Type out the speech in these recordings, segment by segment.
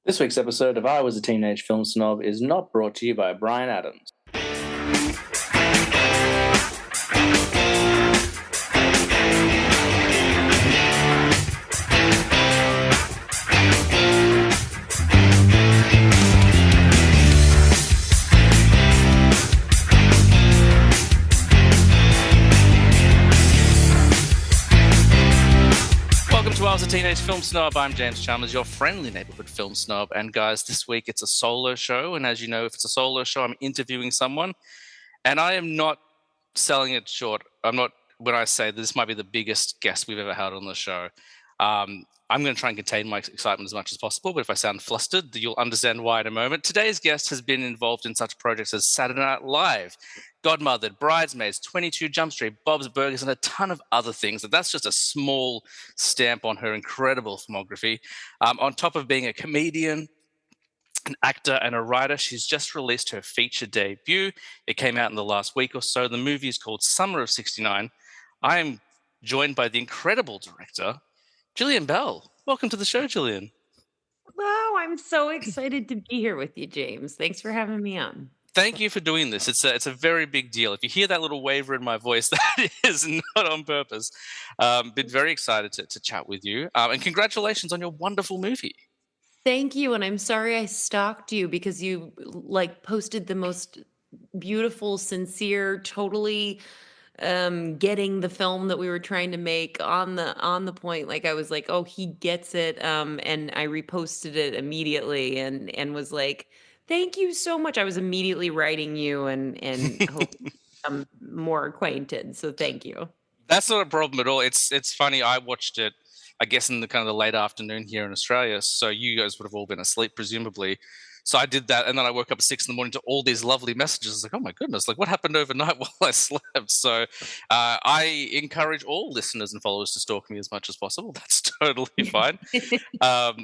This week's episode of I Was a Teenage Film Snob is not brought to you by Brian Adams. I Was a Teenage Film Snob. I'm James Chalmers, your friendly neighborhood film snob. And guys, this week it's a solo show. And as you know, if it's a solo show, I'm interviewing someone. And I am not selling it short. When I say this might be the biggest guest we've ever had on the show. I'm going to try and contain my excitement as much as possible. But if I sound flustered, you'll understand why in a moment. Today's guest has been involved in such projects as Saturday Night Live, Godmothered, Bridesmaids, 22 Jump Street, Bob's Burgers, and a ton of other things. And that's just a small stamp on her incredible filmography. On top of being a comedian, an actor, and a writer, she's just released her feature debut. It came out in the last week or so. The movie is called Summer of '69. I am joined by the incredible director, Jillian Bell. Welcome to the show, Jillian. Hello, I'm so excited to be here with you, James. Thanks for having me on. Thank you for doing this. It's a very big deal. If you hear that little waver in my voice, that is not on purpose. Been very excited to chat with you. And congratulations on your wonderful movie. Thank you, and I'm sorry I stalked you because you posted the most beautiful, sincere, totally getting the film that we were trying to make on the point. Like I was like, "Oh, he gets it." And I reposted it immediately and was like, "Thank you so much." I was immediately writing you and hoping to become more acquainted. So thank you. That's not a problem at all. It's funny. I watched it, I guess, in the kind of the late afternoon here in Australia. So you guys would have all been asleep, presumably. So I did that, and then I woke up at 6 in the morning to all these lovely messages. I was like, oh my goodness, like what happened overnight while I slept? So I encourage all listeners and followers to stalk me as much as possible. That's totally fine. I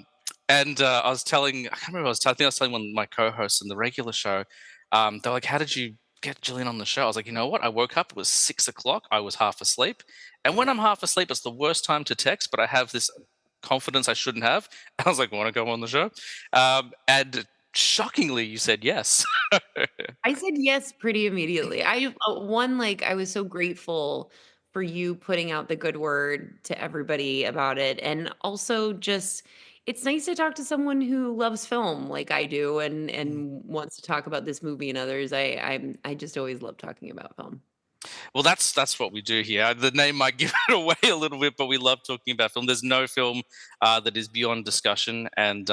was telling, I can't remember, I think I was telling one of my co-hosts in the regular show, they're like, how did you get Jillian on the show? I was like, you know what? I woke up, it was 6 o'clock, I was half asleep. And when I'm half asleep, it's the worst time to text, but I have this confidence I shouldn't have. I was like, want to go on the show? And shockingly, you said yes. I said yes pretty immediately. I was so grateful for you putting out the good word to everybody about it, and also just it's nice to talk to someone who loves film like I do and wants to talk about this movie and others. I just always love talking about film. Well, that's what we do here. The name might give it away a little bit, but we love talking about film. There's no film that is beyond discussion, and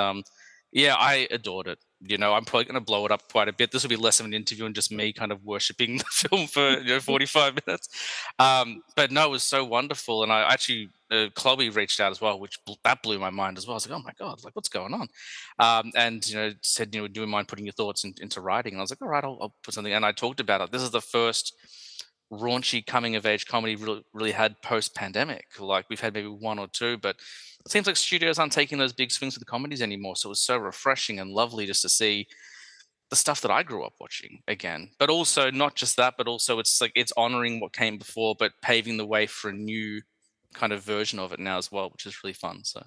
yeah, I adored it. You know, I'm probably going to blow it up quite a bit. This will be less of an interview and just me kind of worshipping the film for 45 minutes. But no, it was so wonderful, and I actually Chloe reached out as well, which that blew my mind as well. I was like, oh my god, like what's going on? And said, do you mind putting your thoughts into writing? And I was like, all right, I'll put something. And I talked about it. This is the first raunchy coming of age comedy really had post pandemic. Like we've had maybe one or two, but it seems like studios aren't taking those big swings with the comedies anymore. So it was so refreshing and lovely just to see the stuff that I grew up watching again. But also not just that, but also it's honoring what came before, but paving the way for a new kind of version of it now as well, which is really fun. So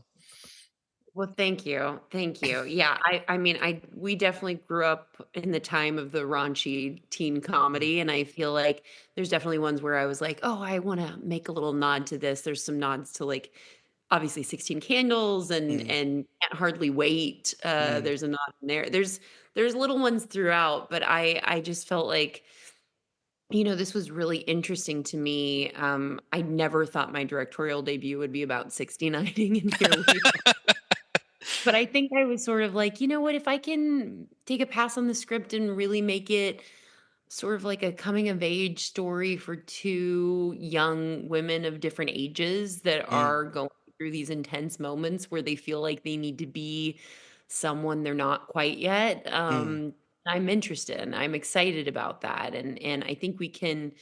Well, thank you. Thank you. Yeah, I mean, we definitely grew up in the time of the raunchy teen comedy, and I feel like there's definitely ones where I was like, "Oh, I wanna make a little nod to this." There's some nods to, like, obviously 16 Candles mm, and Can't Hardly Wait. mm, There's a nod in there. There's little ones throughout, but I just felt like, this was really interesting to me. I never thought my directorial debut would be about 69ing, and here we but I think I was sort of like, "You know what? If I can take a pass on the script and really make it sort of like a coming of age story for 2 young women of different ages that mm, are going through these intense moments where they feel like they need to be someone they're not quite yet," mm, I'm interested and I'm excited about that, and I think we can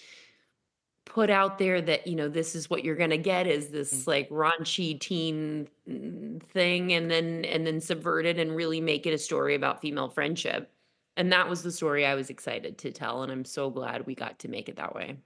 put out there that, this is what you're gonna get is mm. this, like, raunchy teen, thing and then subvert it and really make it a story about female friendship, and that was the story I was excited to tell, and I'm so glad we got to make it that way.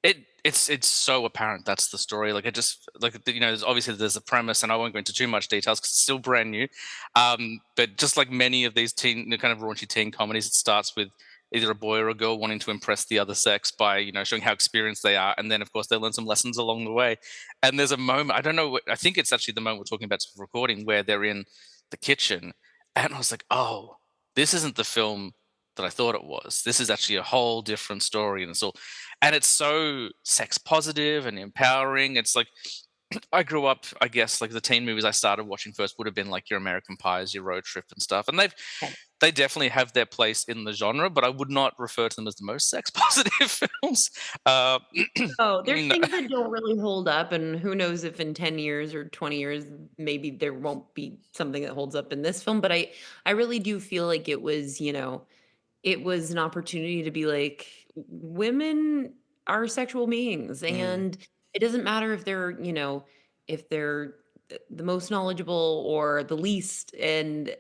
It's so apparent that's the story. Like, it just like, there's obviously there's a premise, and I won't go into too much details because it's still brand new. But just like many of these kind of raunchy teen comedies, it starts with either a boy or a girl wanting to impress the other sex by showing how experienced they are, and then of course they learn some lessons along the way. And there's a moment, I don't know, I think it's actually the moment we're talking about for recording, where they're in the kitchen, and I was like, oh, this isn't the film that I thought it was. This is actually a whole different story, and it's so sex positive and empowering. It's like, I grew up, I guess, like the teen movies I started watching first would have been like your American Pies, your Road Trip and stuff, and they definitely have their place in the genre, but I would not refer to them as the most sex positive films. Uh, Oh, there's no, things that don't really hold up, and who knows if in 10 years or 20 years, maybe there won't be something that holds up in this film, but I really do feel like it was, it was an opportunity to be like, women are sexual beings, mm, and it doesn't matter if they're, if they're the most knowledgeable or the least, and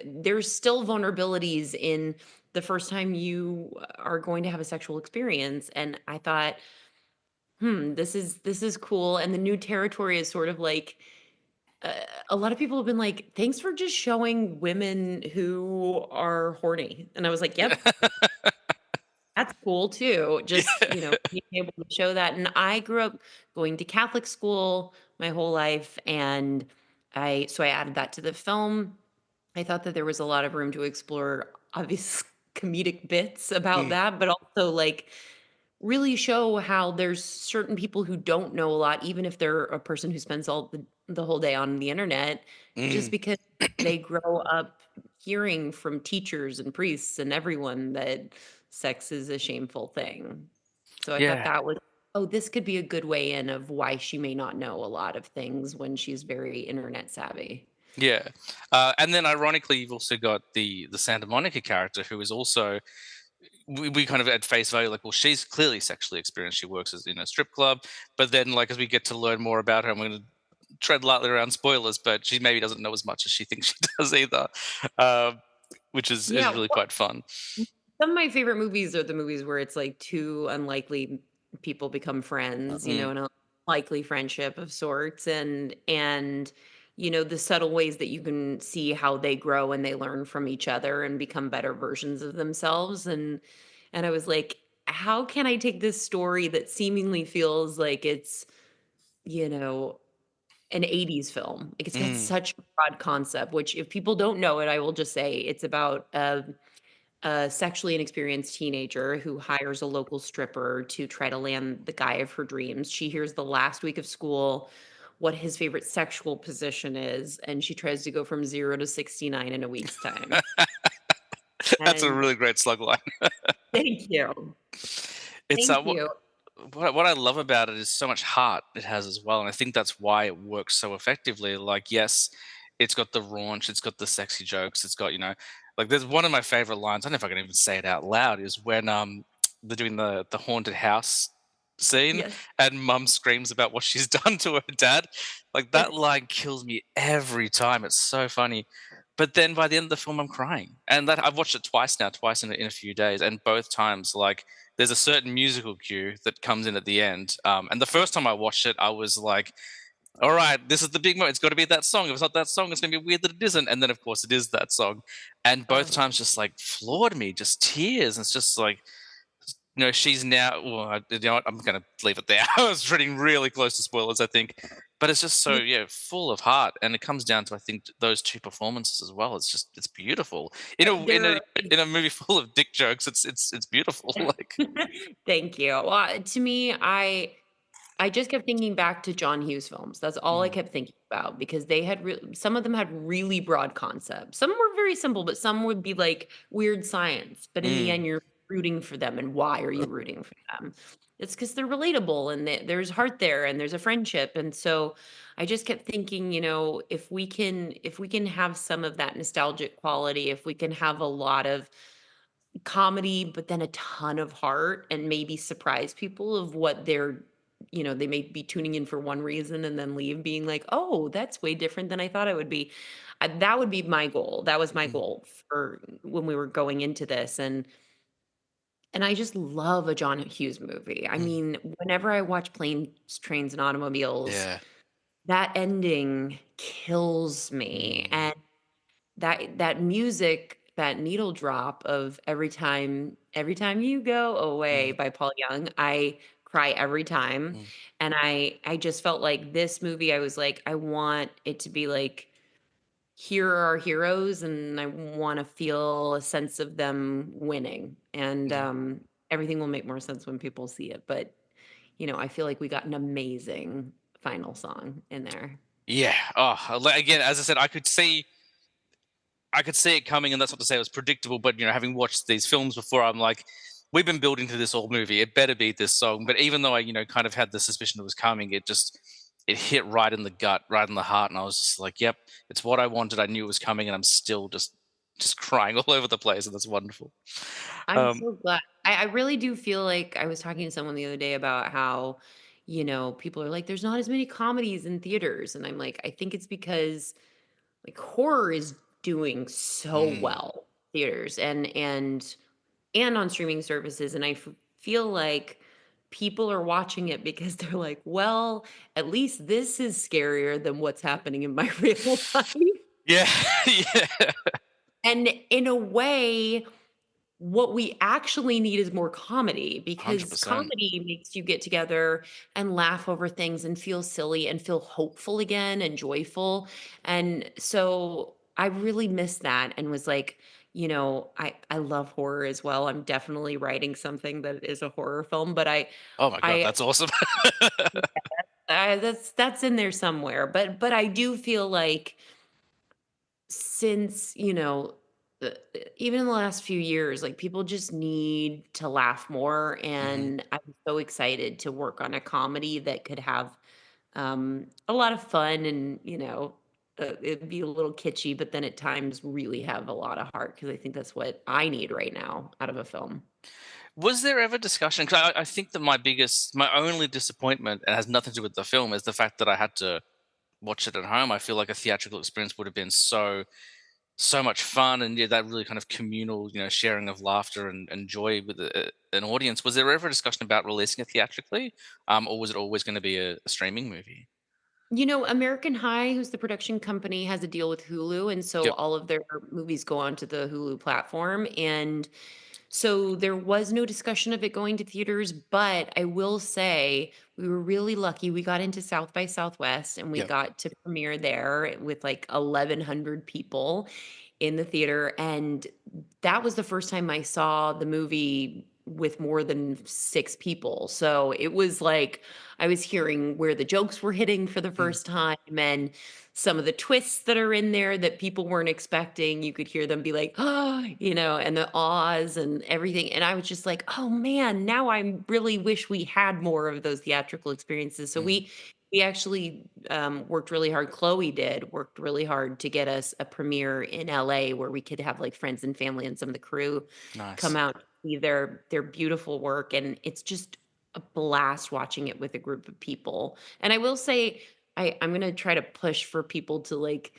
there's still vulnerabilities in the first time you are going to have a sexual experience. And I thought, this is cool. And the new territory is sort of like, a lot of people have been like, thanks for just showing women who are horny. And I was like, yep, that's cool too. Just, yeah, being able to show that. And I grew up going to Catholic school my whole life. And so I added that to the film. I thought that there was a lot of room to explore obvious comedic bits about mm, that, but also like really show how there's certain people who don't know a lot, even if they're a person who spends all the whole day on the internet, just mm, because they grow up hearing from teachers and priests and everyone that sex is a shameful thing. So I thought yeah. that was, oh, this could be a good way in of why she may not know a lot of things when she's very internet savvy. Yeah, and then ironically, you've also got the Santa Monica character, who is also, we kind of at face value like, well, she's clearly sexually experienced. She works as in a strip club, but then like as we get to learn more about her, I'm going to tread lightly around spoilers, but she maybe doesn't know as much as she thinks she does either, uh, which is Yeah. really quite fun. Some of my favorite movies are the movies where it's like 2 unlikely people become friends, Mm, and a likely friendship of sorts, and the subtle ways that you can see how they grow and they learn from each other and become better versions of themselves. And I was like, how can I take this story that seemingly feels like it's, you know, an '80s film? Like, it's got mm. such a broad concept, which if people don't know it, I will just say it's about a sexually inexperienced teenager who hires a local stripper to try to land the guy of her dreams. She hears the last week of school what his favorite sexual position is, and she tries to go from 0 to 69 in a week's time. That's a And really great slug line. thank you. It's Thank what you. what I love about it is so much heart it has as well, and I think that's why it works so effectively. Like, yes, it's got the raunch, it's got the sexy jokes, it's got, like, there's one of my favorite lines. I don't know if I can even say it out loud. Is when they're doing the haunted house scene, Yes. and Mum screams about what she's done to her dad. Like, that Yes. line kills me every time. It's so funny. But then by the end of the film, I'm crying, and that I've watched it twice now, twice in a few days, and both times, like, there's a certain musical cue that comes in at the end. And the first time I watched it, I was like, all right, this is the big moment. It's got to be that song. If it's not that song, it's going to be weird that it isn't. And then, of course, it is that song. And both Oh, times just like floored me, just tears. It's just like, she's now, well, you know what? I'm going to leave it there. I was getting really close to spoilers, I think. But it's just so, yeah, yeah, full of heart. And it comes down to, I think, those two performances as well. It's beautiful. they're In a movie full of dick jokes, it's beautiful. Like, thank you. Well, to me, I just kept thinking back to John Hughes films. That's all I mm, kept thinking about because they had some of them had really broad concepts. Some were very simple, but some would be like weird science. But in the mm, end, you're rooting for them. And why are you rooting for them? It's because they're relatable and there's heart there and there's a friendship. And so I just kept thinking, if we can have some of that nostalgic quality, if we can have a lot of comedy, but then a ton of heart and maybe surprise people of what they may be tuning in for one reason and then leave being like, "Oh, that's way different than I thought it would be." That would be my goal. That was my mm. goal for when we were going into this. And And I just love a John Hughes movie. I Mm, mean, whenever I watch Planes, Trains, and Automobiles, yeah. that ending kills me, Mm, and that music, that needle drop of "Every Time You Go Away" mm, by Paul Young, I cry every time, mm, and I just felt like this movie, I was like, I want it to be like, here are our heroes, and I wanna feel a sense of them winning, and, mm. everything will make more sense when people see it, but, I feel like we got an amazing final song in there. Yeah. Oh, again, as I said, I could see it coming, and that's not to say it was predictable. But having watched these films before, I'm like, we've been building to this whole movie. It better be this song. But even though I, kind of had the suspicion it was coming, it hit right in the gut, right in the heart, and I was just like, yep, it's what I wanted. I knew it was coming, and I'm still just crying all over the place, and that's wonderful. I'm Um, so glad. I really do feel like I was talking to someone the other day about how, people are like, there's not as many comedies in theaters. And I'm like, I think it's because like horror is doing so mm, well theaters and on streaming services. And feel like people are watching it because they're like, well, at least this is scarier than what's happening in my real life. yeah, yeah, And in a way, what we actually need is more comedy, hundred because percent. comedy makes you get together and laugh over things and feel silly and feel hopeful again and joyful. And so I really missed that and was like, I love horror as well. I'm definitely writing something that is a horror film, but Oh my god, I that's awesome. that's in there somewhere. But I do feel like since, even in the last few years, like, people just need to laugh more, Hmm. and I'm so excited to work on a comedy that could have, a lot of fun and, it'd be a little kitschy, but then at times really have a lot of heart, because I think that's what I need right now out of a film. Was there ever discussion? Because I think that my only disappointment, and has nothing to do with the film, is the fact that I had to watch it at home. I feel like a theatrical experience would have been so much fun, and yeah, that really kind of communal, sharing of laughter and joy with an audience. Was there ever a discussion about releasing it theatrically, or was it always going to be a streaming movie? American High, who's the production company, has a deal with Hulu, and so Yep. all of their movies go onto the Hulu platform, and so there was no discussion of it going to theaters, but I will say we were really lucky. We got into South by Southwest and we Yep. got to premiere there with like 1,100 people in the theater. And that was the first time I saw the movie with more than 6 people. So it was like I was hearing where the jokes were hitting for the Mm, first time and some of the twists that are in there that people weren't expecting. You could hear them be like, oh, and the ahs and everything. And I was just like, oh man, now I really wish we had more of those theatrical experiences. So mm, we actually worked really hard. Chloe did worked really hard to get us a premiere in LA where we could have like friends and family and some of the crew come nice. out to see their beautiful work. And it's just a blast watching it with a group of people. And I will say, I'm gonna try to push for people to like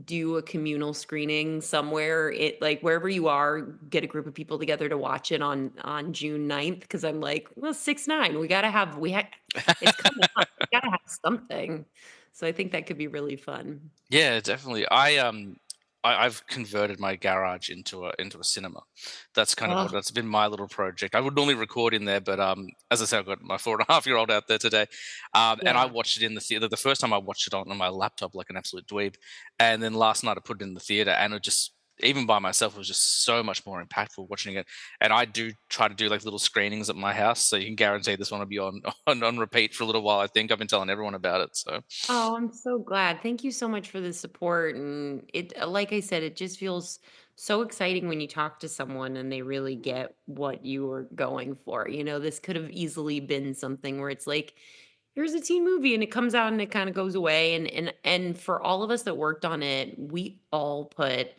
do a communal screening somewhere. It like wherever you are, get a group of people together to watch it on June 9th. Because I'm like, well, 6/9, it's coming up. We gotta have something. So I think that could be really fun. Yeah, definitely. I've converted my garage into a cinema. That's kind of Oh, that's been my little project. I would normally record in there, but as I said, I've got my 4.5-year-old out there today, and I yeah. watched it in the theater. The first time I watched it on my laptop like an absolute dweeb, and then last night I put it in the theater, and it just even by myself it was just so much more impactful watching it. And I do try to do like little screenings at my house, so you can guarantee this one will be on on repeat for a little while. I think I've been telling everyone about it. So Oh, I'm so glad. Thank you so much for the support. And like I said, it just feels so exciting when you talk to someone and they really get what you were going for. This could have easily been something where it's like, here's a teen movie and it comes out and it kind of goes away. And for all of us that worked on it, we all put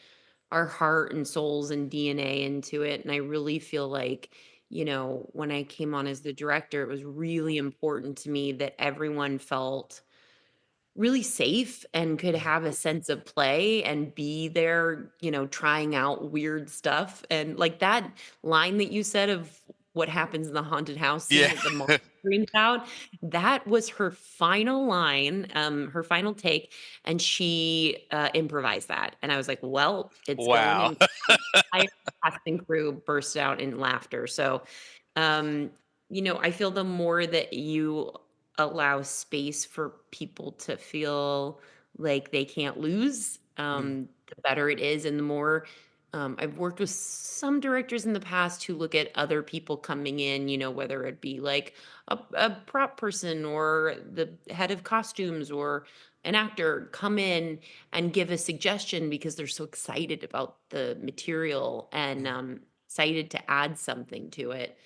our heart and souls and DNA into it. And I really feel like, when I came on as the director, it was really important to me that everyone felt really safe and could mm, have a sense of play and be there, trying out weird stuff. And like that line that you said of what happens in the haunted house scene Yeah. that the mom screams out, that was her final line, her final take, and she, improvised that, and I was like, "Well, it's going," Wow. and the entire cast and crew burst out in laughter, so, um, I feel the more that you allow space for people to feel like they can't lose, Mm, the better it is, and the more I've worked with some directors in the past who look at other people coming in, whether it be like a prop person or the head of costumes or an actor come in and give a suggestion because they're so excited about the material and mm, excited to add something to it.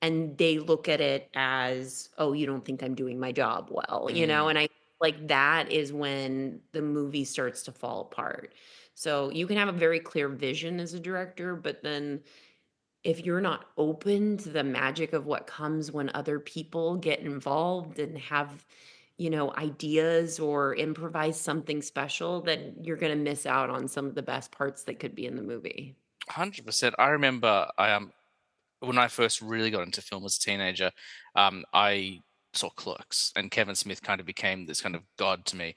And they look at it as, oh, you don't think I'm doing my job well, mm. and I like that is when the movie starts to fall apart. So you can have a very clear vision as a director, but then if you're not open to the magic of what comes when other people get involved and have, ideas or improvise something special, then you're going to miss out on some of the best parts that could be in the movie. 100%. I remember when I first really got into film as a teenager, I saw Clerks, and Kevin Smith kind of became this kind of god to me.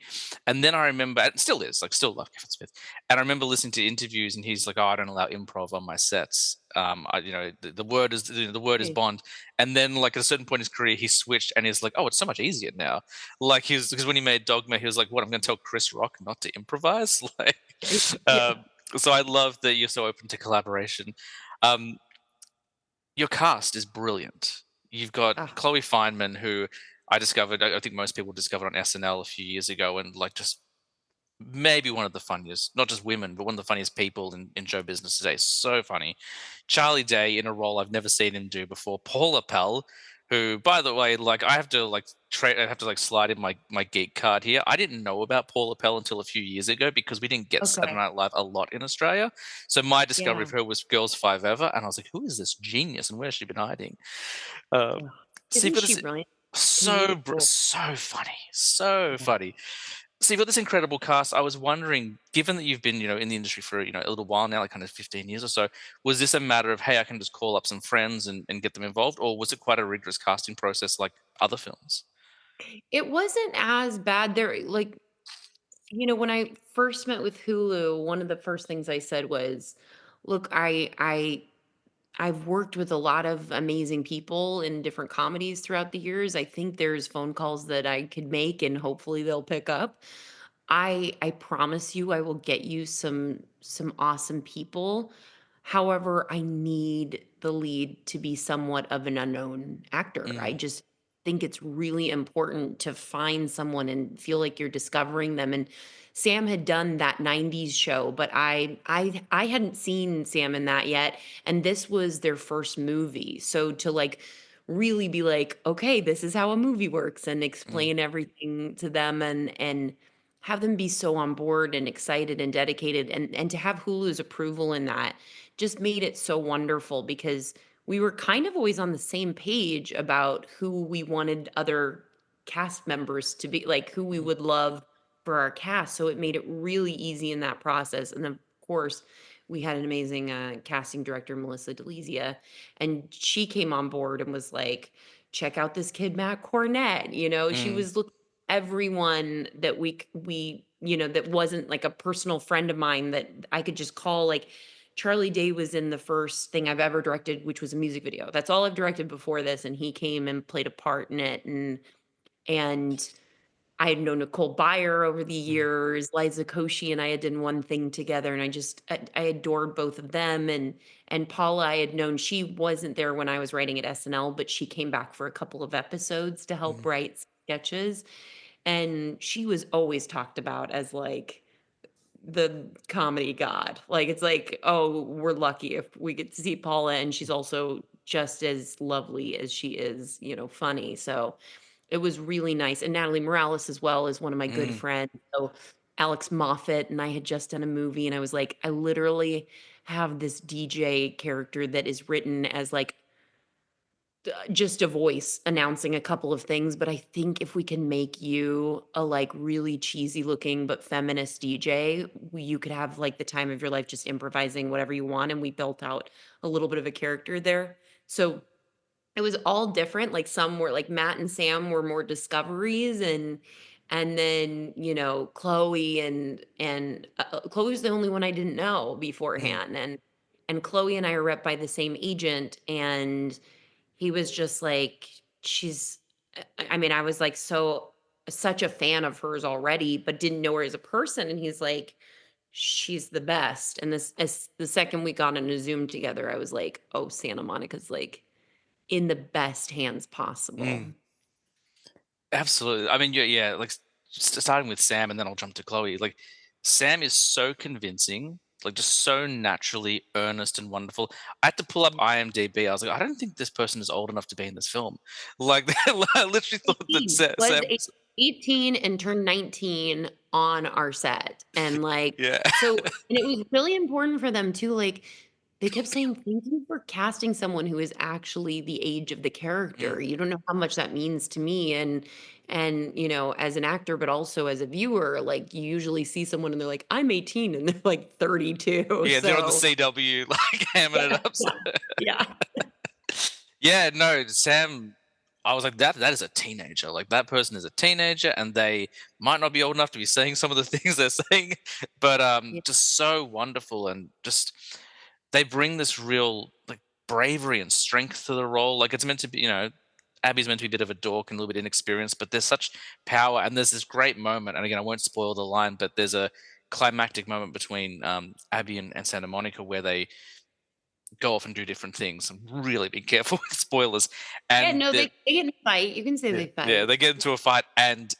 And then I remember, and still is, like, still love Kevin Smith. And I remember listening to interviews, and he's like, "Oh, I don't allow improv on my sets. The word is the word is Right. bond." And then, like at a certain point in his career, he switched, and he's like, "Oh, it's so much easier now." Like he's because when he made Dogma, he was like, "What? I'm going to tell Chris Rock not to improvise?" Like, Right. Yeah. um, so I love that you're so open to collaboration. Um, your cast is brilliant. You've got Ah, Chloe Fineman, who I think most people discovered on SNL a few years ago, and like just maybe one of the funniest, not just women, but one of the funniest people in show business today. So funny. Charlie Day in a role I've never seen him do before. Paula Pell, who, by the way, like I have to like slide in my geek card here. I didn't know about Paula Pell until a few years ago because we didn't get Saturday okay. Night Live a lot in Australia. So my discovery Yeah. of her was Girls Five Ever, and I was like, who is this genius, and where's she been hiding? Uh, Ugh. so you've Isn't got she this brilliant? Comedic gold. so funny, so Yeah. funny. So you've got this incredible cast. I was wondering, given that you've been, in the industry for, a little while now, like kind of 15 years or so, was this a matter of, hey, I can just call up some friends and get them involved? Or was it quite a rigorous casting process like other films? It wasn't as bad there, like, when I first met with Hulu, one of the first things I said was, "Look, I've worked with a lot of amazing people in different comedies throughout the years. I think there's phone calls that I could make and hopefully they'll pick up. I promise you I will get you some awesome people. However, I need the lead to be somewhat of an unknown actor. I Mm, just think it's really important to find someone and feel like you're discovering them. And Sam had done that 90s show, but I hadn't seen Sam in that yet, and this was their first movie. So to like really be like, okay, this is how a movie works and mm, explain everything to them and have them be so on board and excited and dedicated and to have Hulu's approval in that just made it so wonderful because we were kind of always on the same page about who we wanted other cast members to be, like who we mm, would love for our cast. So it made it really easy in that process. And of course, we had an amazing casting director, Melissa DeLizia, and she came on board and was like, check out this kid, Matt Cornett. She mm, was looking everyone that that wasn't like a personal friend of mine that I could just call. Like Charlie Day was in the first thing I've ever directed, which was a music video. That's all I've directed before this, and he came and played a part in it. And I had known Nicole Byer over the mm, years. Liza Koshy and I had done one thing together, and I adored both of them. And Paula, I had known she wasn't there when I was writing at SNL, but she came back for a couple of episodes to help mm, write sketches. And she was always talked about as like the comedy god. Like it's like, oh, we're lucky if we get to see Paula, and she's also just as lovely as she is, funny. So it was really nice, and Natalie Morales as well is one of my good mm. friends. So Alex Moffat and I had just done a movie, and I was like, I literally have this DJ character that is written as like just a voice announcing a couple of things, but I think if we can make you a like really cheesy looking but feminist DJ, you could have like the time of your life just improvising whatever you want. And we built out a little bit of a character there. So It was all different, like, some were like, Matt and Sam were more discoveries, and then, Chloe and Chloe was the only one I didn't know Mm, beforehand, and Chloe and I are rep by the same agent, and he was just like, "She's" I mean, I was, like, such a fan of hers already, but didn't know her as a person, and he's like, "She's the best," and this as the second we got on a Zoom together, I was like, "Oh, Santa Monica's, like, in the best hands possible." mm. Absolutely. I mean, yeah, like starting with Sam, and then I'll jump to Chloe. Like, Sam is so convincing, like just so naturally earnest and wonderful. I had to pull up Mm. IMDb. I was like, I don't think this person is old enough to be in this film. Like, I literally thought that 18, was Sam. 18 and turned 19 on our set, and, like, Yeah. and it was really important for them too, like, they kept saying, "Thank you for casting someone who is actually the age of the character. Mm, You don't know how much that means to me," and as an actor, but also as a viewer, like, you usually see someone and they're like, "I'm 18," and they're, like, 32, yeah, they're on the so CW, like hamming it yeah, up. yeah, yeah. Yeah, no, Sam. I was like, that is a teenager. Like that person is a teenager, and they might not be old enough to be saying some of the things they're saying, but Yeah. just so wonderful, and just they bring this real like bravery and strength to the role. Like it's meant to be, Abby's meant to be a bit of a dork and a little bit inexperienced, but there's such power, and there's this great moment. And again, I won't spoil the line, but there's a climactic moment between Abby and Santa Monica where they go off and do different things. I'm really being careful with spoilers. Yeah, And no, they get in a fight, you can say yeah, they yeah, fight. they get into a fight, and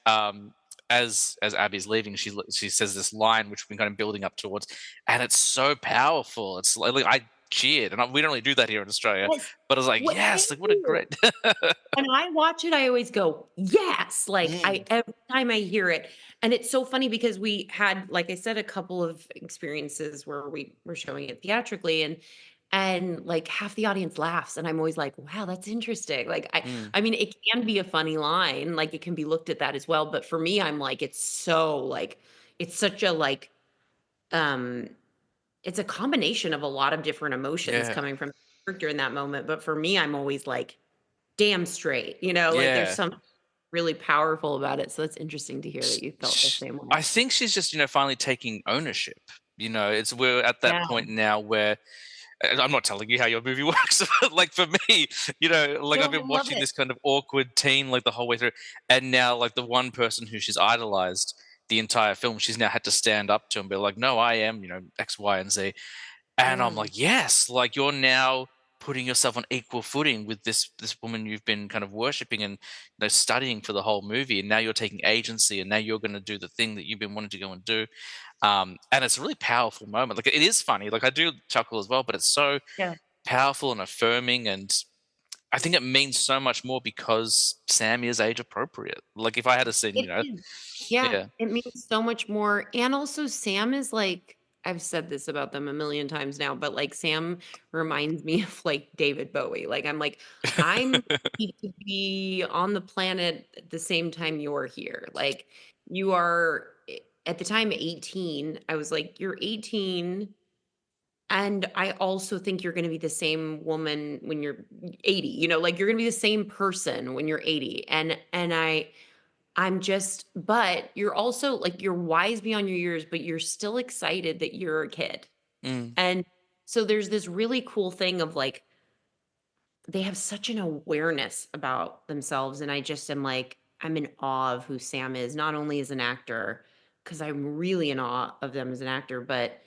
as Abby's leaving, she says this line which we've been kind of building up towards, and it's so powerful. It's like I cheered, and we don't really do that here in Australia, Yes. but I was like, What thank yes, like what a you. great. When I watch it, I always go, "Yes!" Like, Mm, every time I hear it, and it's so funny because we had, like I said, a couple of experiences where we were showing it theatrically, and, like, half the audience laughs, and I'm always like, "Wow, that's interesting." Like, I mm, I mean, it can be a funny line, like, it can be looked at that as well, but for me, I'm like, it's so, like it's such a, like, um it's a combination of a lot of different emotions yeah, coming from the character in that moment, but for me, I'm always like, "Damn straight," like, there's yeah. something really powerful about it, so it's interesting to hear that sh- you felt the same way. I think she's just finally taking ownership. It's we're at that Yeah. point now where I'm not telling you how your movie works, but like for me, like I've No, I been love watching it. this kind of awkward teen like the whole way through, and now like the one person who she's idolized the entire film, she's now had to stand up to and be like, no, I am, X, Y, and Z, and I'm Yeah. like, yes, like you're now putting yourself on equal footing with this woman you've been kind of worshiping and studying for the whole movie, and now you're taking agency, and now you're going to do the thing that you've been wanting to go and do. And it's a really powerful moment. Like it is funny. Like I do chuckle as well, but it's so Yeah. powerful and affirming, and I think it means so much more because Sam is age appropriate. Like if I had a scene, It is. Yeah, yeah. it means so much more, and also Sam is like I've said this about them a million times now, but, like, Sam reminds me of, like, David Bowie, like, I'm like, "I'm ready to be on the planet at the same time you're here," like, you are at the time, 18, I was like, "You're 18, and I also think you're gonna be the same woman when you're 80," like, you're gonna be the same person when you're 80, and I'm just but you're also like, you're wise beyond your years, but you're still excited that you're a kid. Mm, And so there's this really cool thing of like, they have such an awareness about themselves. And I just am like, I'm in awe of who Sam is, not only as an actor, because I'm really in awe of them as an actor, but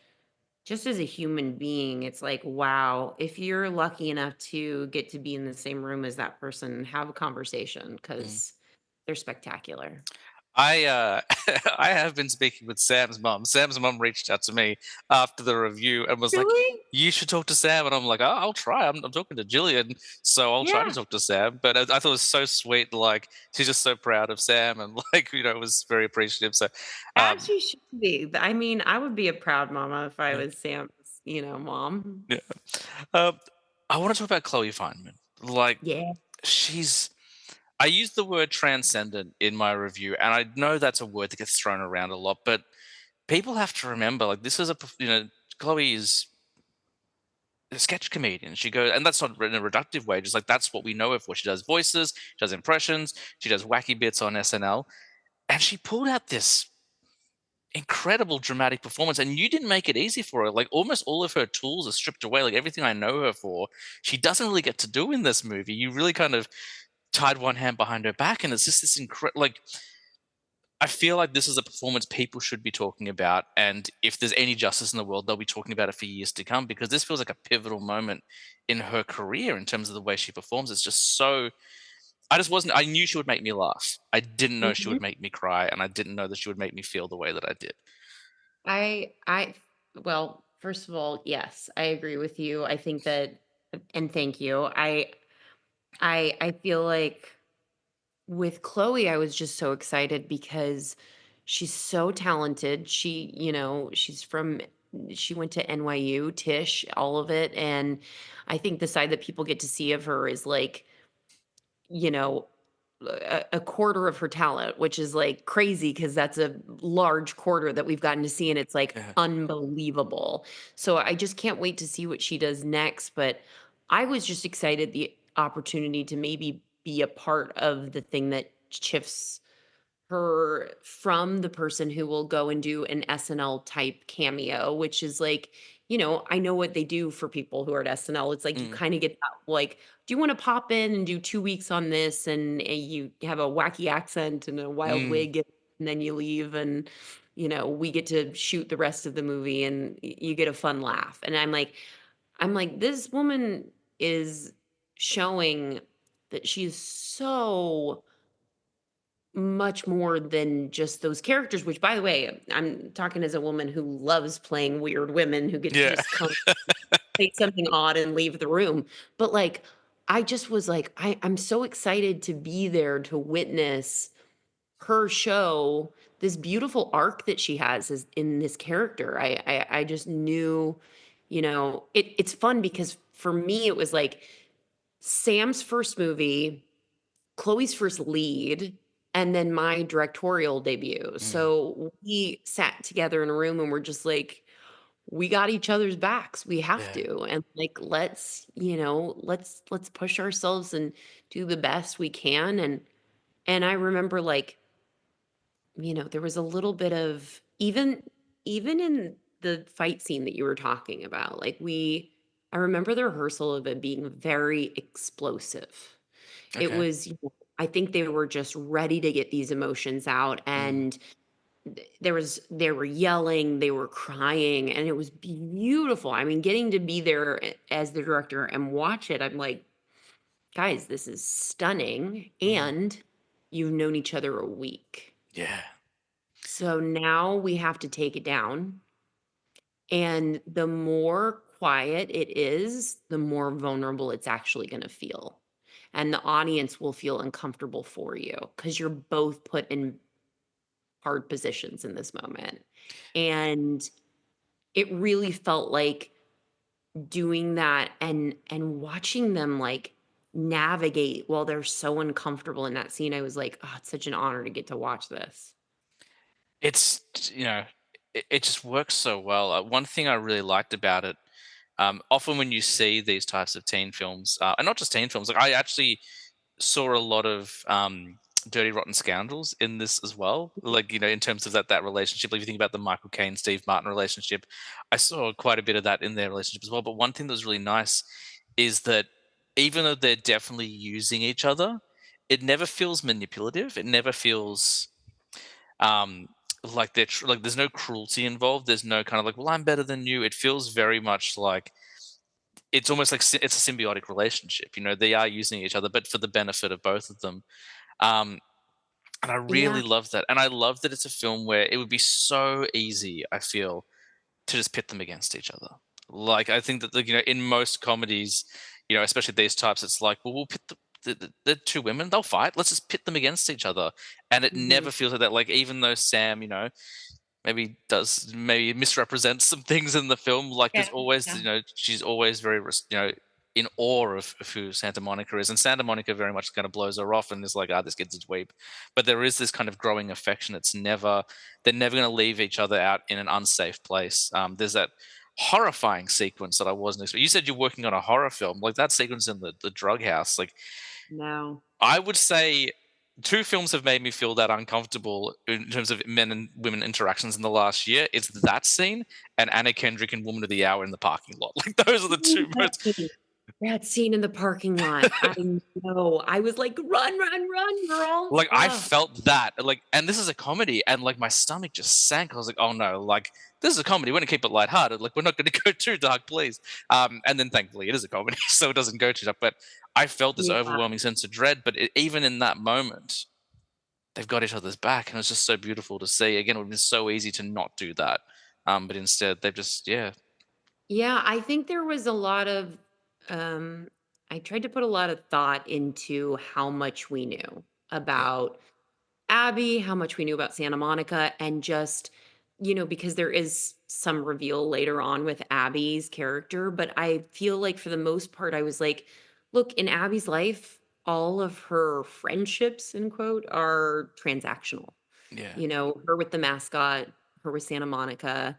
just as a human being, it's like, wow, if you're lucky enough to get to be in the same room as that person, have a conversation mm. because they're spectacular. I have been speaking with Sam's mum. Sam's mum reached out to me after the review and was like, Really? "You should talk to Sam." And I'm like, "Oh, I'll try. I'm talking to Jillian, so I'll try to Yeah. talk to Sam." But I thought it was so sweet. Like she's just so proud of Sam, and like was very appreciative. So, As um, you should be. I mean, I would be a proud mama if I yeah, was Sam's, mom. yeah. Um, I want to talk about Chloe Fineman. Like Yeah. she's I use the word transcendent in my review, and I know that's a word that gets thrown around a lot, but people have to remember, like, this is Chloe is a sketch comedian. She goes, and that's not in a reductive way, just like that's what we know her for. She does voices, she does impressions, she does wacky bits on SNL. And she pulled out this incredible dramatic performance, and you didn't make it easy for her. Like almost all of her tools are stripped away. Like everything I know her for, she doesn't really get to do in this movie. You really kind of tied one hand behind her back, and it's just this incredible. Like I feel like this is a performance people should be talking about, and if there's any justice in the world, they'll be talking about it for years to come because this feels like a pivotal moment in her career in terms of the way she performs. It's just so. I just wasn't. I knew she would make me laugh. I didn't know she Mhm. would make me cry, and I didn't know that she would make me feel the way that I did. I well, first of all, yes, I agree with you. I think that, and thank you. I feel like with Chloe, I was just so excited because she's so talented. She went to NYU, Tisch, all of it. And I think the side that people get to see of her is like, you know, a quarter of her talent, which is like crazy because that's a large quarter that we've gotten to see. And it's like Yeah. unbelievable. So I just can't wait to see what she does next. But I was just excited the opportunity to maybe be a part of the thing that shifts her from the person who will go and do an SNL type cameo, which is like, I know what they do for people who are at SNL. It's like you Mm, kind of get that, like, do you want to pop in and do 2 weeks on this? And you have a wacky accent and a wild mm, wig, and then you leave, and we get to shoot the rest of the movie, and you get a fun laugh. And I'm like, this woman is showing that she's so much more than just those characters, which, by the way, I'm talking as a woman who loves playing weird women who get to yeah. just come say something odd and leave the room. But like, I just was like, I'm so excited to be there to witness her show this beautiful arc that she has is in this character. I just knew, it's fun because for me it was like Sam's first movie, Chloe's first lead, and then my directorial debut. Mm, So we sat together in a room and we're just like, we got each other's backs. We have yeah. to. And like, let's push ourselves and do the best we can. And I remember like, there was a little bit of even in the fight scene that you were talking about, like I remember the rehearsal of it being very explosive. It Okay. was, I think they were just ready to get these emotions out, Mm, and they were yelling, they were crying, and it was beautiful. I mean, getting to be there as the director and watch it, I'm like, guys, this is stunning. mm, And you've known each other a week. yeah. So now we have to take it down. And the more quiet it is, the more vulnerable it's actually going to feel. And the audience will feel uncomfortable for you because you're both put in hard positions in this moment. And it really felt like doing that and watching them like navigate while they're so uncomfortable in that scene. I was like, oh, it's such an honor to get to watch this. It's it just works so well. One thing I really liked about it, often when you see these types of teen films, and not just teen films, like I actually saw a lot of Dirty Rotten Scoundrels in this as well. Like in terms of that relationship. Like if you think about the Michael Caine Steve Martin relationship, I saw quite a bit of that in their relationship as well. But one thing that was really nice is that even though they're definitely using each other, it never feels manipulative. It never feels um like like there's no cruelty involved. There's no kind of like, well, I'm better than you. It feels very much like it's almost like it's a symbiotic relationship. They are using each other, but for the benefit of both of them. Um, and I Yeah. really love that. And I love that it's a film where it would be so easy, I feel, to just pit them against each other. Like I think that in most comedies, especially these types, it's like, well, we'll pit the two women, they'll fight. Let's just pit them against each other. And it Mhm. never feels like that. Like even though Sam, maybe misrepresents some things in the film. Like Yeah. there's always, Yeah. she's always very, in awe of who Santa Monica is, and Santa Monica very much kind of blows her off and is like, ah, this kid's a dweeb. But there is this kind of growing affection. They're never going to leave each other out in an unsafe place. There's that horrifying sequence that I wasn't expecting. You said you're working on a horror film, like that sequence in the drug house. Like No. I would say two films have made me feel that uncomfortable in terms of men and women interactions in the last year. It's that scene and Anna Kendrick and Woman of the Hour in the parking lot. Like those are the Ooh, two most. that scene in the parking lot, I know. I was like, "Run, run, run, girl." Like, I Ugh. felt that, like, and this is a comedy, and, like, my stomach just sank. I was like, "Oh, no, like, this is a comedy, we're gonna keep it lighthearted, like, we're not gonna go too dark, please." And then thankfully it is a comedy, so it doesn't go too dark, but I felt this Yeah. overwhelming sense of dread, but even in that moment, they've got each other's back, and it's just so beautiful to see. Again, it would've been so easy to not do that, but instead, they've just yeah. Yeah, I think there was a lot of, um I tried to put a lot of thought into how much we knew Yeah. about Abby, how much we knew about Santa Monica, and just, because there is some reveal later on with Abby's character, but I feel like for the most part, I was like, look, in Abby's life, all of her friendships, end quote, are transactional. Yeah. Her with the mascot, her with Santa Monica.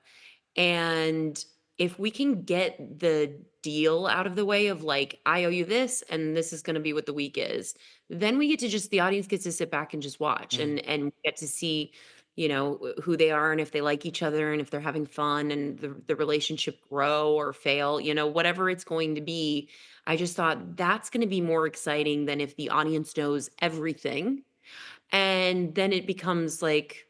And if we can get the deal out of the way of like, I owe you this, and this is going to be what the week is, then we get to just the audience gets to sit back and just watch Mhm. and get to see, who they are and if they like each other and if they're having fun and the relationship grow or fail, whatever it's going to be. I just thought that's going to be more exciting than if the audience knows everything. And then it becomes like,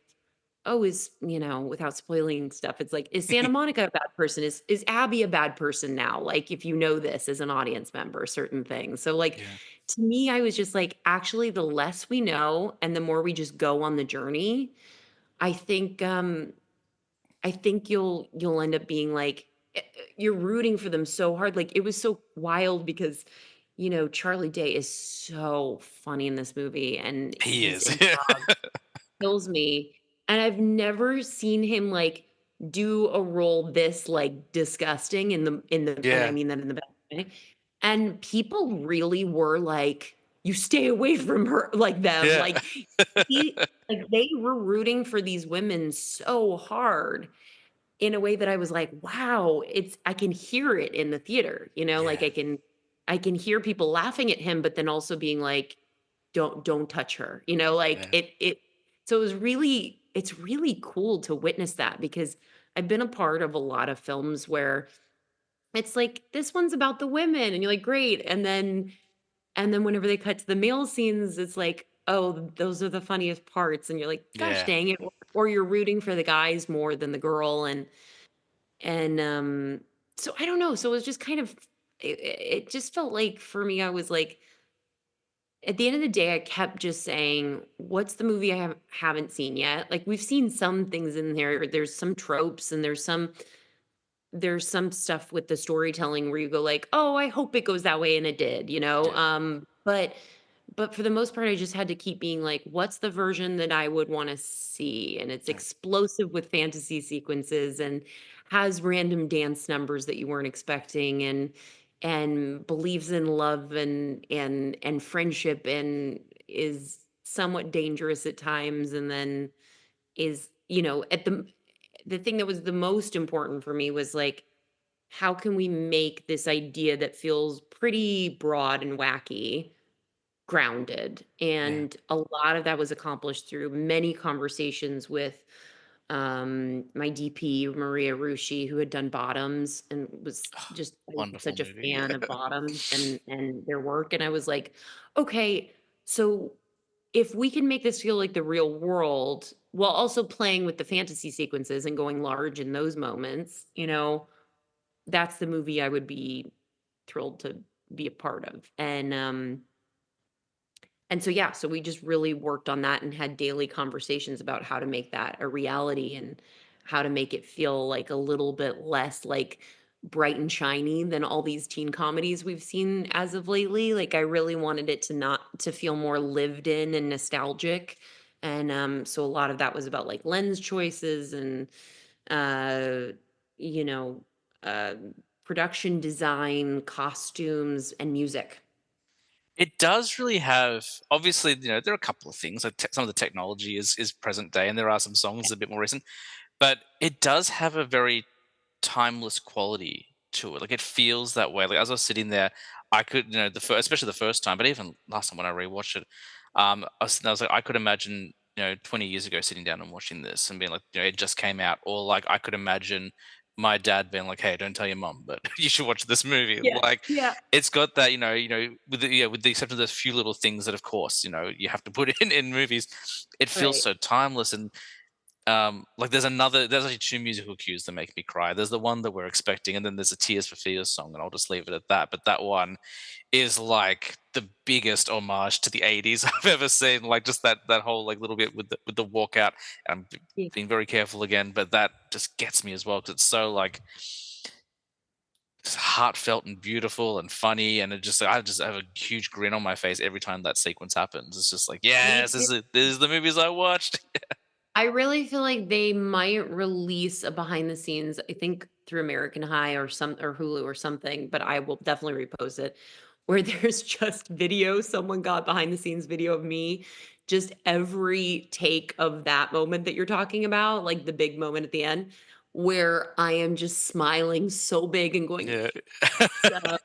oh, without spoiling stuff, it's like, is Santa Monica a bad person? Is Abby a bad person now? Like, if you know this as an audience member, certain things. So, like, Yeah. to me, I was just like, actually, the less we know and the more we just go on the journey, I think I think you'll end up being like you're rooting for them so hard. Like it was so wild because Charlie Day is so funny in this movie and He his is. Yeah. kills me, and I've never seen him, like, do a role this, like, disgusting and I Yeah. mean that in the best way, and people really were like, "You stay away from her," like them, Yeah. they were rooting for these women so hard in a way that I was like, "Wow," I can hear it in the theater, like, Yeah. I can hear people laughing at him, but then also being like, don't touch her, like Yeah. it so it's really cool to witness that because I've been a part of a lot of films where it's like this one's about the women and you're like great and then whenever they cut to the male scenes it's like oh those are the funniest parts and you're like gosh Yeah. dang it or you're rooting for the guys more than the girl and so I don't know so it was just kind of it just felt like for me I was like at the end of the day, I kept just saying, "What's the movie I haven't seen yet?" Like we've seen some things in there. There's some tropes, and there's some stuff with the storytelling where you go like, "Oh, I hope it goes that way," and it did, you know. Yeah. But for the most part, I just had to keep being like, "What's the version that I would want to see?" And it's Yeah. explosive with fantasy sequences and has random dance numbers that you weren't expecting, and believes in love and friendship and is somewhat dangerous at times, and then is at the thing that was the most important for me was like how can we make this idea that feels pretty broad and wacky grounded Yeah. and a lot of that was accomplished through many conversations with my DP Maria Rushi who had done Bottoms and was just I was Wonderful such a movie. fan of Bottoms and their work and I was like okay so if we can make this feel like the real world while also playing with the fantasy sequences and going large in those moments, that's the movie I would be thrilled to be a part of. And so yeah, so we just really worked on that and had daily conversations about how to make that a reality and how to make it feel like a little bit less like bright and shiny than all these teen comedies we've seen as of lately. Like I really wanted it to feel more lived in and nostalgic. And so a lot of that was about like lens choices and uh you know uh production design, costumes and music. It does really have obviously, there are a couple of things, like some of the technology is present day, and there are some songs a bit more recent, but it does have a very timeless quality to it. Like, it feels that way. Like, as I was sitting there, I could, especially the first time, but even last time when I rewatched it, I was like, I could imagine, 20 years ago sitting down and watching this and being like, it just came out. Or like, I could imagine my dad being like, hey, don't tell your mom, but you should watch this movie. Yeah, Like, yeah, it's got that, with the exception of those few little things that, of course, you have to put in movies. It feels right. so timeless. And like, there's actually two musical cues that make me cry. There's the one that we're expecting, and then there's a Tears for Fears song, and I'll just leave it at that. But that one is like the biggest homage to the 80s I've ever seen. Like, just that whole like little bit with the walkout. I'm Yeah. being very careful again, but that just gets me as well, because it's so like heartfelt and beautiful and funny, and I just have a huge grin on my face every time that sequence happens. It's just like, Me yes, too. this is the movies I watched. I really feel like they might release a behind the scenes, I think through American High or Hulu or something, but I will definitely repost it, where there's just video, someone got behind the scenes video of me, just every take of that moment that you're talking about, like the big moment at the end, where I am just smiling so big and going, Yeah. "So."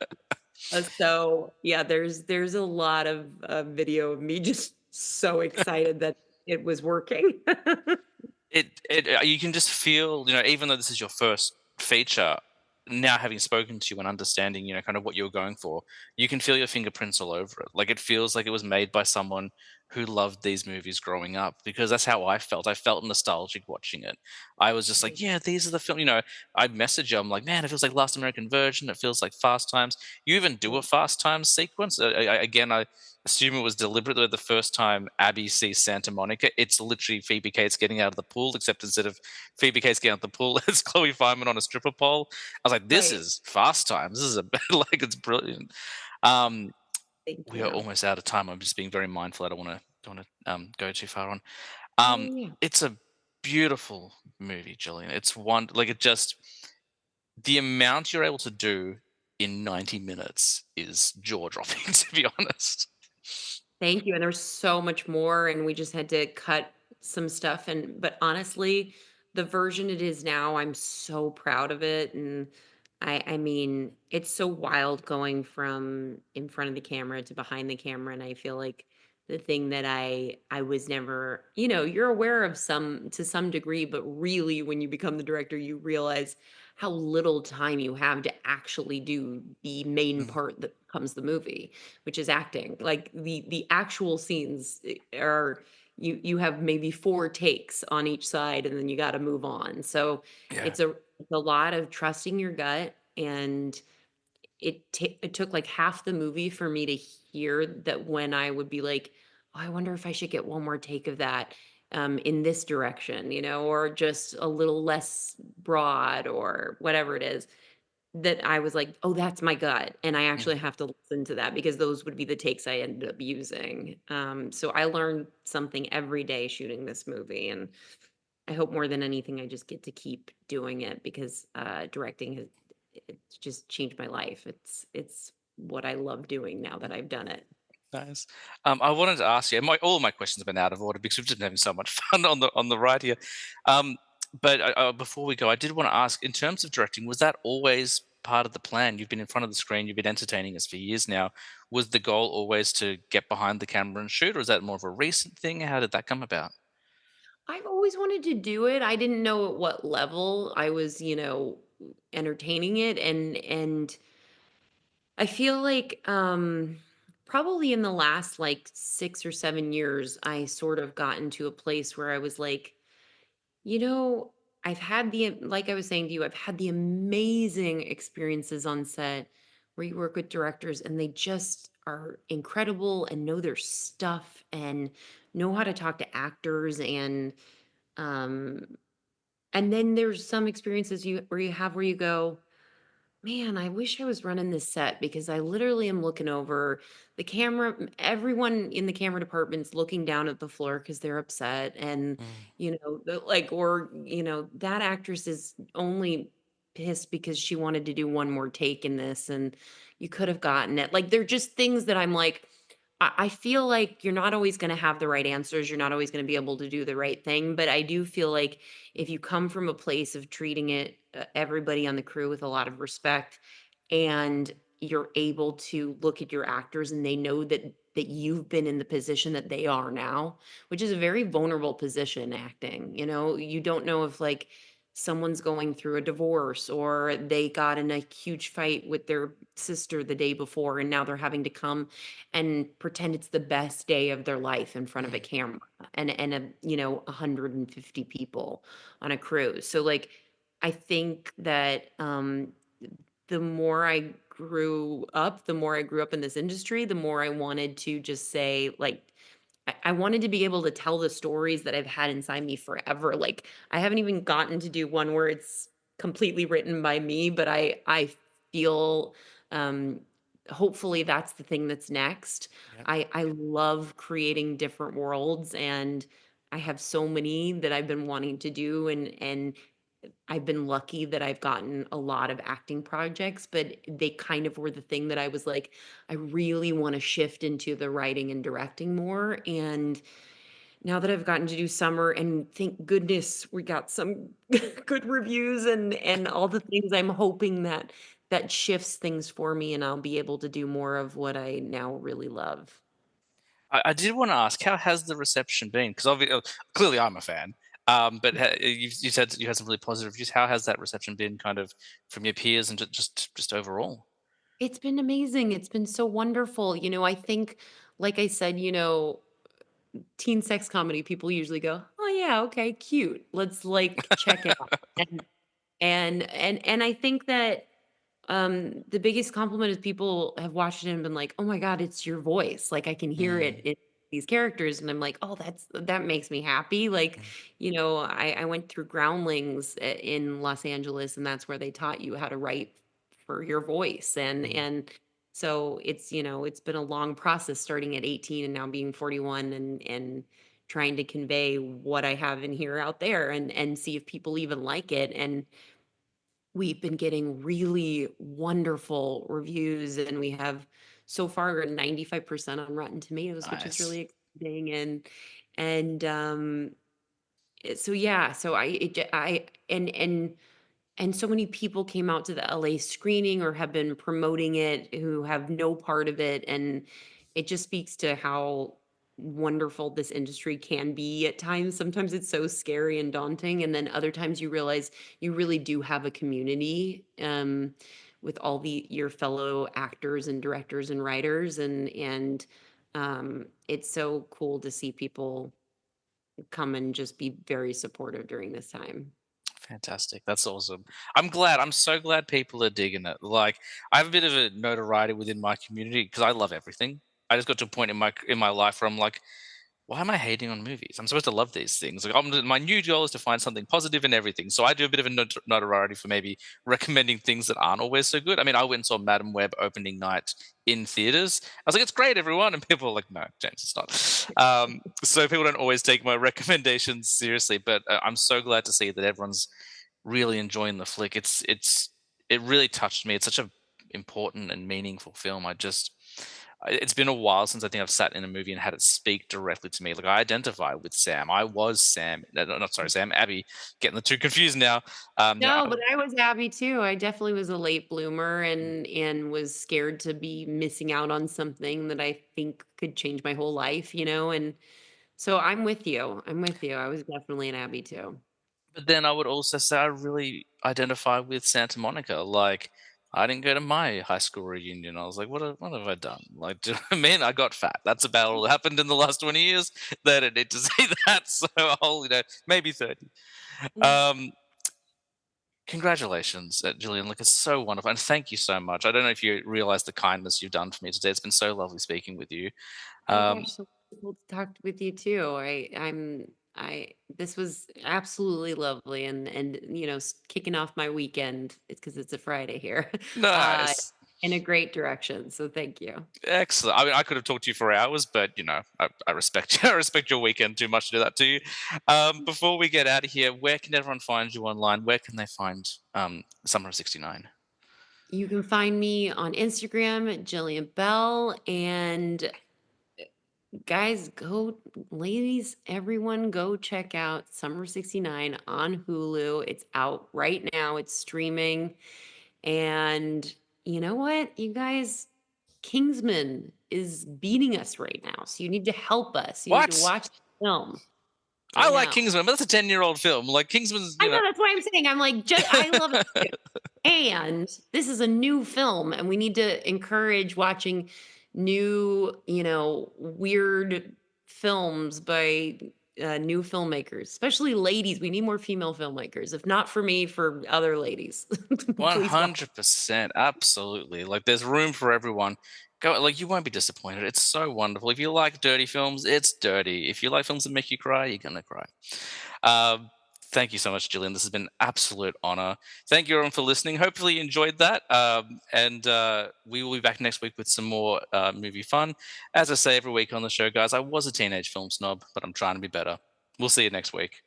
So, yeah, there's a lot of, video of me just so excited that it was working. You can just feel, even though this is your first feature, now having spoken to you and understanding, kind of what you're going for, you can feel your fingerprints all over it. Like, it feels like it was made by someone who loved these movies growing up, because that's how I felt. I felt nostalgic watching it. I was just like, yeah, these are the film, I'd message you. I'm like, man, it feels like Last American Virgin. It feels like Fast Times. You even do a Fast Times sequence. Again, I assume it was deliberate. The first time Abby sees Santa Monica, it's literally Phoebe Cates getting out of the pool, except instead of Phoebe Cates getting out of the pool, it's Chloe Fineman on a stripper pole. I was like, this Right. is Fast Times. This is like, it's brilliant. Um, Thank we are you. almost out of time. I'm just being very mindful. I don't want to go too far on. Yeah, Um, yeah. it's a beautiful movie, Jillian. It's one like it just the amount you're able to do in 90 minutes is jaw dropping, to be honest. Thank you, and there's so much more, and we just had to cut some stuff, but honestly, the version it is now, I'm so proud of it, and I mean, it's so wild going from in front of the camera to behind the camera, and I feel like the thing that I was never you're aware of some to some degree, but really when you become the director, you realize how little time you have to actually do the main Mm, part that becomes the movie, which is acting. Like the actual scenes are you have maybe 4 takes on each side and then you gotta move on. So yeah. it's a lot of trusting your gut, and it took like half the movie for me to hear that when I would be like, "Oh, I wonder if I should get one more take of that, in this direction," or just a little less broad or whatever it is. That I was like, "Oh, that's my gut," and I Mm, actually have to listen to that because those would be the takes I ended up using. So I learned something every day shooting this movie, and I hope more than anything I just get to keep doing it because, directing has it's just changed my life. It's what I love doing now that I've done it. nice. I wanted to ask you, all of my questions have been out of order because we've just been having so much fun on the ride here. Um, but before we go, I did want to ask, in terms of directing, was that always part of the plan? You've been in front of the screen, you've been entertaining us for years now. Was the goal always to get behind the camera and shoot, or is that more of a recent thing? How did that come about? I've always wanted to do it. I didn't know at what level I was, entertaining it, and I feel like, probably in the last, like, 6 or 7 years, I sort of gotten to a place where I was like, "You know, I've had like I was saying to you, I've had the amazing experiences on set where you work with directors and they just are incredible and know their stuff and know how to talk to actors um, and then there's some experiences where you go, man, I wish I was running this set because I literally am looking over the camera. Everyone in the camera department's looking down at the floor because they're upset. And, Mm, that actress is only pissed because she wanted to do one more take in this and you could have gotten it. Like, they're just things that I'm like, I feel like you're not always gonna have the right answers, you're not always gonna be able to do the right thing, but I do feel like if you come from a place of treating everybody on the crew with a lot of respect, and you're able to look at your actors and they know that you've been in the position that they are now, which is a very vulnerable position acting, you know? You don't know if, like, someone's going through a divorce or they got in a huge fight with their sister the day before and now they're having to come and pretend it's the best day of their life in front of a Mm, camera and 150 people on a cruise. So like I think that the more I grew up in this industry, the more I wanted to just say like I wanted to be able to tell the stories that I've had inside me forever. Like I haven't even gotten to do one where it's completely written by me, but I feel um hopefully that's the thing that's next. yeah. I love creating different worlds and I have so many that I've been wanting to do and I've been lucky that I've gotten a lot of acting projects, but they kind of were the thing that I was like, I really want to shift into the writing and directing more. And now that I've gotten to do summer, and thank goodness we got some good reviews and all the things, I'm hoping that that shifts things for me and I'll be able to do more of what I now really love. I did want to ask, how has the reception been? Because clearly I'm a fan, but you said you had some really positive reviews. How has that reception been, kind of from your peers and just overall? It's been amazing. It's been so wonderful. I think, like I said, teen sex comedy, people usually go, "Oh yeah, okay, cute. Let's like check it out." And I think that the biggest compliment is people have watched it and been like, "Oh my god, it's your voice. Like I can hear it Mm, in these characters." And I'm like, "Oh, that makes me happy." Like, mm, I went through Groundlings in Los Angeles, and that's where they taught you how to write for your voice. mm. And so it's been a long process starting at 18 and now being 41 and trying to convey what I have in here out there and see if people even like it. And we've been getting really wonderful reviews, and we have so far we're at 95% on Rotten Tomatoes, which is Nice. really exciting, and so yeah, so I it j and so many people came out to the LA screening or have been promoting it who have no part of it. And it just speaks to how wonderful this industry can be at times. Sometimes it's so scary and daunting. And then other times you realize you really do have a community with all your fellow actors and directors and writers. And it's so cool to see people come and just be very supportive during this time. Fantastic. That's awesome. I'm glad. I'm so glad people are digging it. Like, I have a bit of a notoriety within my community because I love everything. I just got to a point in my life where I'm like, why am I hating on movies? I'm supposed to love these things. Like, my new goal is to find something positive in everything. So I do a bit of a notoriety for maybe recommending things that aren't always so good. I mean, I went and saw Madam Web opening night in theaters. I was like, it's great, everyone. And people were like, no, James, it's not. So people don't always take my recommendations seriously. But I'm so glad to see that everyone's really enjoying the flick. It really touched me. It's such a important and meaningful film. It's been a while since I think I've sat in a movie and had it speak directly to me. Like, I identify with Sam. I was Sam. Not sorry, Sam. Abby. Getting the two confused now. No, but I was happy too. I definitely was a late bloomer Mm. and was scared to be missing out on something that I think could change my whole life. And so I'm with you. I'm with you. I was definitely an Abby too. But then I would also say I really identify with Santa Monica. Like, I didn't go to my high school reunion. I was like, what have I done? Like, do you know what I mean? I got fat. That's about all that happened in the last 20 years. They don't need to say that. So maybe 30. Mm. Um, Congratulations, Jillian. Like, it's so wonderful. And thank you so much. I don't know if you realize the kindness you've done for me today. It's been so lovely speaking with you. Oh Um, gosh, so cool to talk with you too. I this was absolutely lovely and kicking off my weekend. It's because it's a Friday here. uh nice. in a great direction. So thank you. Excellent. I mean, I could have talked to you for hours, but I respect I respect your weekend too much to do that to you. Before we get out of here, where can everyone find you online? Where can they find Summer of '69? You can find me on Instagram at Jillian Bell, and Guys, go ladies, everyone go check out Summer 69 on Hulu. It's out right now. It's streaming. And you know what, you guys? Kingsman is beating us right now. So you need to help us. You need to What? watch the film. I I like know. Kingsman, but that's a 10-year-old film. Like Kingsman's, I know, that's why I'm saying, I'm like, I love it too. And this is a new film, and we need to encourage watching new, weird films by new filmmakers, especially ladies. We need more female filmmakers. If not for me, for other ladies. Please watch. 100%. Absolutely. Like there's room for everyone. Go, like you won't be disappointed. It's so wonderful. If you like dirty films, it's dirty. If you like films that make you cry, you're gonna cry. Um, Thank you so much, Jillian. This has been an absolute honor. Thank you everyone for listening. Hopefully you enjoyed that. And we will be back next week with some more movie fun. As I say every week on the show, guys, I was a teenage film snob, but I'm trying to be better. We'll see you next week.